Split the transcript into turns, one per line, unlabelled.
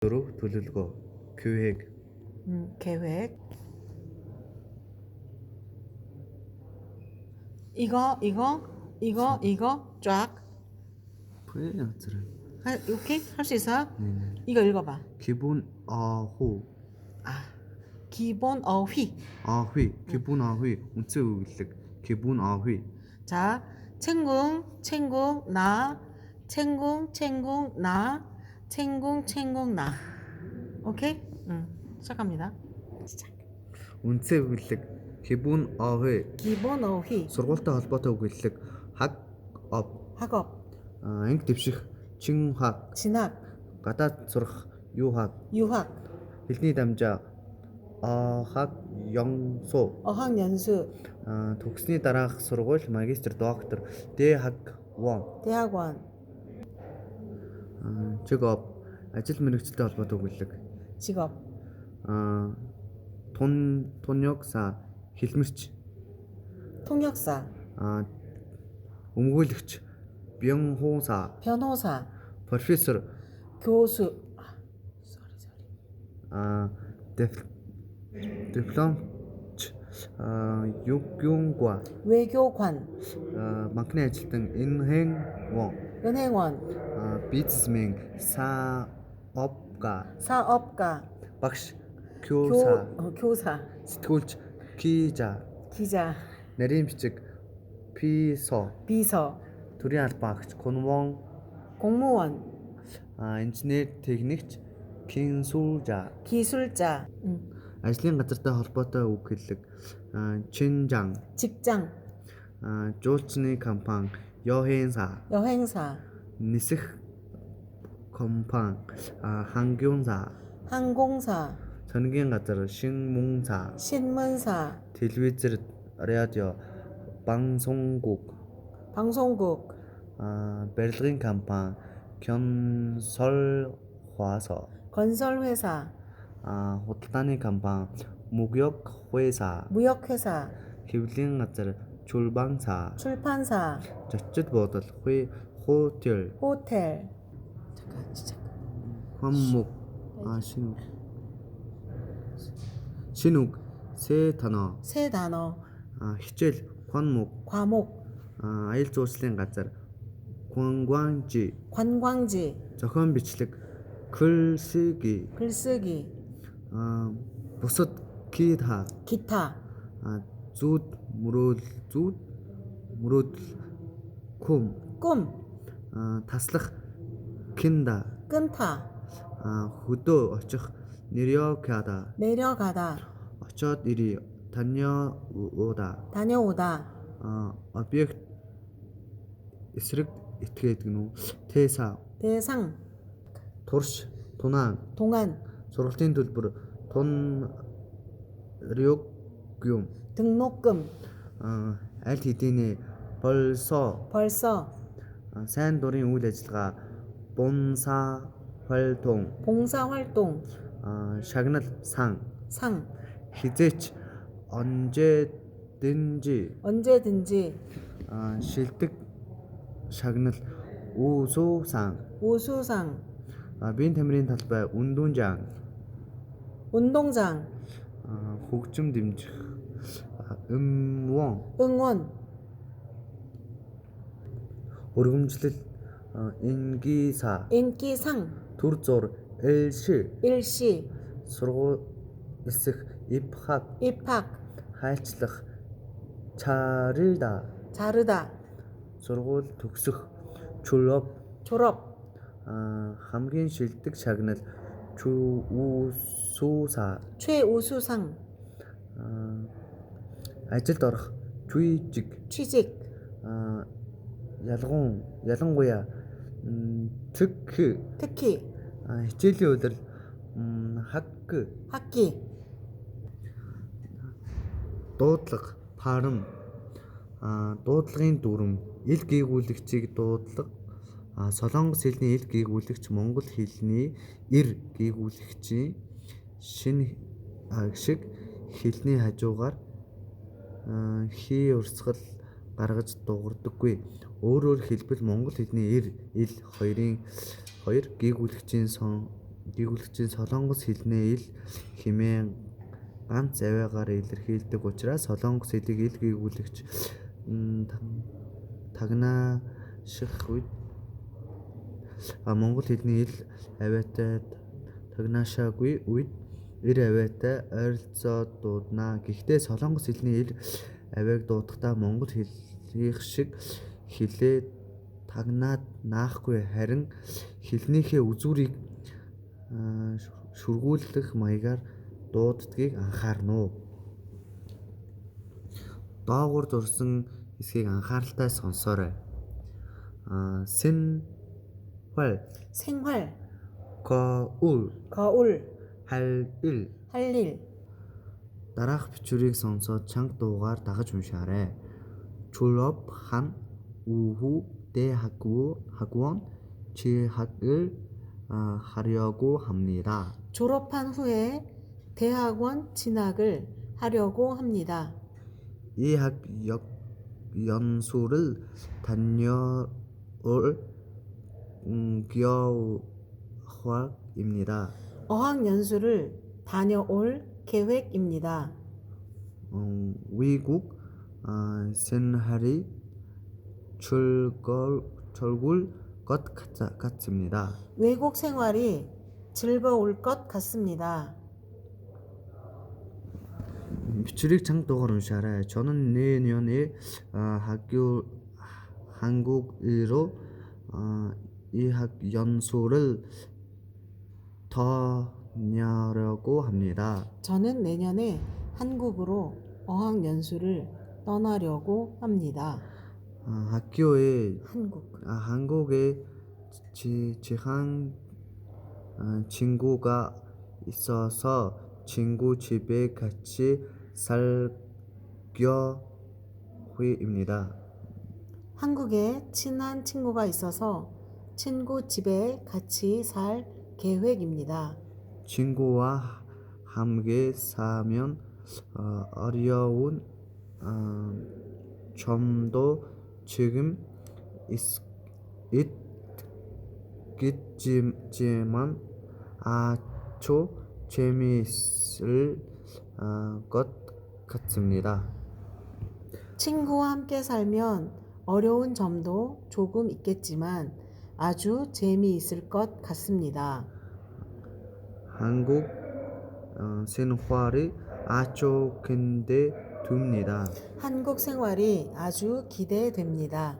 4 төлөвлөгөө 계획
계획. 이거 쫙. 오케이? 할 수 있어? 이거 읽어봐.
기본 아호
기본 어휘.
아휘 기본 아휘 운세 우일lik 기본 아휘.
자, 챙궁 나 챙궁 나. 오케이? 시작합니다. 시작.
운세 우일lik 기본 아휘
기본 어휘.
сургуультай холбоотой үг хэллэг хаг ов
학업.
анги дэвших чин хаг
진학.
гадаад сурах юу хаг
유학.
хэлний дамжаа хаг 영소
어학연수.
төгссний дараах сургууль магистр доктор дэ хаг вон
대학원.
직업 ажил мэргэжилтэй холбоотой үг хэллэг
직업.
통역사 хэлмэрч
통역사.
өмгөөлөгч 변호사
변호사.
профессор
교수.
дипломч югюнгва
외교관.
банкны ажилтан инхэн вон
은행원.
бизнесмен 사업가
사업가.
багш 교사
교사.
сэтгүүлч 기자
기자.
нарийн бичиг 비서
비서.
төрийн албаагч 공무원
공무원.
инженер техникч 기술자
기술자.
ажлын газартай холбоотой үг хэллэг чинжан
직장.
жуулчны компани 여행사
여행사.
нисэх компани 항공사
항공사.
сонгийн газар 신문사
신문사.
телевизэр радио 방송국
방송국.
барилгын компани 건설회사
건설회사.
худалдааны компани 무역회사
무역회사.
хэвлэлийн газар 출판사
출판사.
зочид буудал 호텔
호텔. 잠깐 시작.
한목 신욱 새 단어
새 단어.
хичээл 관목
과목.
аял жуулчлалын газар 관광지
관광지.
зохион бичлэг 글쓰기
글쓰기.
бусад 기타
기타.
зүүд мөрөөдөл kum
꿈.
таслах кинда
끈타.
хөдөө очих 내려가다
내려가다.
очоод ирээ
다녀오다.
объект эсрэг этгээд гэнэ үү тэса
대상.
турш тунаа
동안.
сургалтын төлбөр тун рюкюм
등록금.
аль хэдийнэ 벌써
벌써.
сайн дурын үйл ажиллагаа 봉사 활동
봉사활동.
шагнал сан
상.
хизээч 언제든지
언제든지.
шилдэг шагнал 우수상
우수상.
биеийн тамирын талбай 운동장
운동장.
хөгжим дэмжих 응원
응원.
өргөмжлөл 인기사
인기상.
төр зур элши
일시.
сургууль эсэх 입학
입학.
хайлчлах 자르다
자르다.
сургууль төгсөх 졸업
졸업.
хамгийн шилдэг шагнал 우수사
최우수상.
ажилд орох 취직
취직.
ялангуяа 특히
특히.
хичээлийн улирал
학기.
дуудлага парам дуудлагын дүрм ил гээгүүлэгчийг дуудлага солонгос хэлний ил гээгүүлэгч монгол хэлний эр гээгүүлэгчийн шинэ шиг хэлний хажуугаар хий урсгал гаргаж дуурдаггүй. Өөрөөр хэлбэл монгол хэлний эр ил хоёрын хоёр гээгүүлэгчийн Гээгүүлэгчийн Солонгос хэлний ил хэмээн ганц авиагаар илэрхийлдэг учраас Солонгос хэлийг ил гээгүүлэгч тагнааших үед Монгол хэлний ил авиатай тагнаашаагүй үед эр авиатай ойролцоод дуудана. Гэхдээ Солонгос хэлний эр авиаг дуудахдаа монгол хэлнийх шиг хэлээ тагнаад наахгүй харин хэлнийхээ үзүүрийг шүргүүлэх маягаар дууддгийг анхаарна уу? Доогуур зурсан хэсгийг анхааралтай сонсоорой. Sinh
생활,
거울
거울,
할 일
할 일,
дараах бичвэрийг сонсоод чанга дуугаар дагаж уншаарай. 졸업한 후대학원 진학을 하려고 합니다.
졸업한 후에 대학원 진학을 하려고 합니다.
이 학 연수를 다녀올 계획입니다.
어학연수를 다녀올 계획입니다.
외국 생활이 즐거울 것 같습니다.
외국 생활이 즐거울 것 같습니다.
비추릭 창도가 운샤라. 저는 내년에 한국으로 이학 연수를 다녀려고 합니다.
저는 내년에 한국으로 어학연수를 떠나려고 합니다.
학교에
한국.
한국에 지한 친구가 있어서 친구 집에 같이 살 계획입니다.
한국에 친한 친구가 있어서 친구 집에 같이 살 계획입니다.
친구와 함께 사면 어려운 점도 지금 있겠지만 아주 재미있을 것 같습니다.
친구와 함께 살면 어려운 점도 조금 있겠지만 아주 재미있을 것 같습니다.
한국 생활이 아주 기대됩니다.
한국 생활이 아주 기대됩니다.